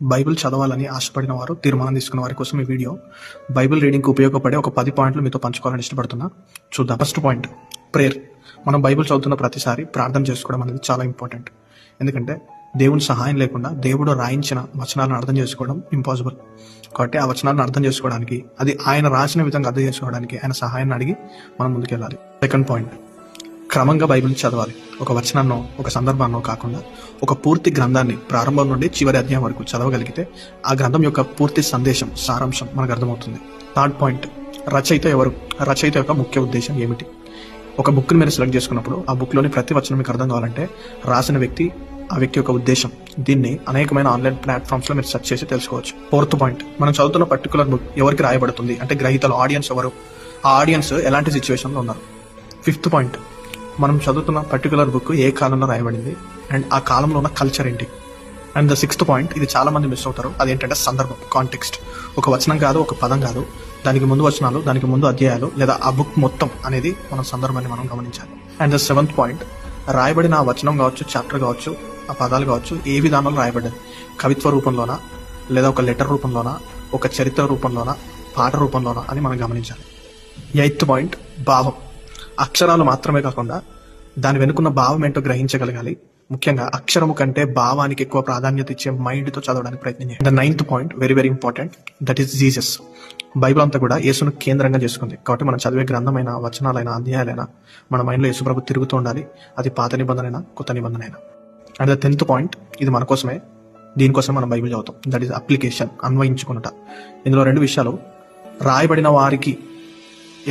Bible చదవాలని ఆశపడిన వారు, తీర్మానం తీసుకున్న వారి కోసం ఈ వీడియో. బైబిల్ రీడింగ్కి ఉపయోగపడే ఒక 10 పాయింట్లు మీతో పంచుకోవాలని ఇష్టపడుతున్నా. చూద్దాం. First point, prayer. మనం బైబిల్ చదువుతున్న ప్రతిసారి ప్రార్థన చేసుకోవడం అనేది చాలా ఇంపార్టెంట్. ఎందుకంటే దేవుని సహాయం లేకుండా దేవుడు రాయించిన వచనాలను అర్థం చేసుకోవడం ఇంపాసిబుల్. కాబట్టి ఆ వచనాలను అర్థం చేసుకోవడానికి, అది ఆయన రాసిన విధంగా అర్థం చేసుకోవడానికి ఆయన సహాయాన్ని అడిగి మనం ముందుకెళ్ళాలి. సెకండ్ పాయింట్, క్రమంగా బైబిల్ చదవాలి. ఒక వచనాన్నో ఒక సందర్భాన్నో కాకుండా ఒక పూర్తి గ్రంథాన్ని ప్రారంభం నుండి చివరి అధ్యాయం వరకు చదవగలిగితే ఆ గ్రంథం యొక్క పూర్తి సందేశం, సారాంశం మనకు అర్థమవుతుంది. థర్డ్ పాయింట్, రచయిత ఎవరు, రచయిత యొక్క ముఖ్య ఉద్దేశం ఏమిటి. ఒక బుక్ని మీరు సెలెక్ట్ చేసుకున్నప్పుడు ఆ బుక్లోని ప్రతి వచనం మీకు అర్థం కావాలంటే రాసిన వ్యక్తి, ఆ వ్యక్తి యొక్క ఉద్దేశం. దీన్ని అనేకమైన ఆన్లైన్ ప్లాట్ఫామ్స్ లో మీరు సెర్చ్ చేసి తెలుసుకోవచ్చు. ఫోర్త్ పాయింట్, మనం చదువుతున్న పర్టికులర్ బుక్ ఎవరికి రాయబడుతుంది అంటే గ్రహీతలు, ఆడియన్స్ ఎవరు, ఆ ఆడియన్స్ ఎలాంటి సిచ్యువేషన్లో ఉన్నారు. ఫిఫ్త్ పాయింట్, మనం చదువుతున్న పర్టికులర్ బుక్ ఏ కాలంలో రాయబడింది అండ్ ఆ కాలంలో ఉన్న కల్చర్ ఏంటి. అండ్ ద సిక్స్త్ పాయింట్, ఇది చాలా మంది మిస్ అవుతారు, అదేంటంటే సందర్భం, కాంటెక్స్ట్. ఒక వచనం కాదు, ఒక పదం కాదు, దానికి ముందు వచనాలు, దానికి ముందు అధ్యాయాలు లేదా ఆ బుక్ మొత్తం అనేది మన సందర్భాన్ని మనం గమనించాలి. అండ్ ద సెవెంత్ పాయింట్, రాయబడిన ఆ వచనం కావచ్చు, చాప్టర్ కావచ్చు, ఆ పదాలు కావచ్చు, ఏ విధానంలో రాయబడ్డది. కవిత్వ రూపంలోనా, లేదా ఒక లెటర్ రూపంలోనా, ఒక చరిత్ర రూపంలోనా, పాట రూపంలోనా అని మనం గమనించాలి. ఎయిత్ పాయింట్, భావం. అక్షరాలు మాత్రమే కాకుండా దాని వెనుకున్న భావం ఏంటో గ్రహించగలగాలి. ముఖ్యంగా అక్షరము కంటే భావానికి ఎక్కువ ప్రాధాన్యత ఇచ్చే మైండ్తో చదవడానికి ప్రయత్నం చేయాలి. The ninth point, very very important, that is Jesus. Bible అంతా కూడా యేసును కేంద్రంగా చేసుకుంది. కాబట్టి మనం చదివే గ్రంథమైన, వచనాలైన, అధ్యాయాలైనా మన మైండ్లో యేసు ప్రభు తిరుగుతూ ఉండాలి. అది పాత నిబంధనైనా కొత్త నిబంధనైనా. అండ్ ద 10th పాయింట్, ఇది మన కోసమే, దీనికోసం మనం బైబిల్ చదువుతాం. దట్ ఈస్ అప్లికేషన్, అన్వయించుకున్నట. ఇందులో రెండు విషయాలు, రాయబడిన వారికి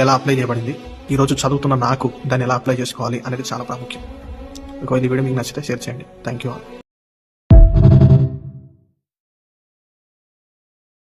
ఎలా అప్లై చేయబడింది, ఈరోజు చదువుతున్న నాకు దాన్ని ఎలా అప్లై చేసుకోవాలి అనేది చాలా ప్రాముఖ్యం. ఈ వీడియో మీకు నచ్చితే షేర్ చేయండి. Thank you all.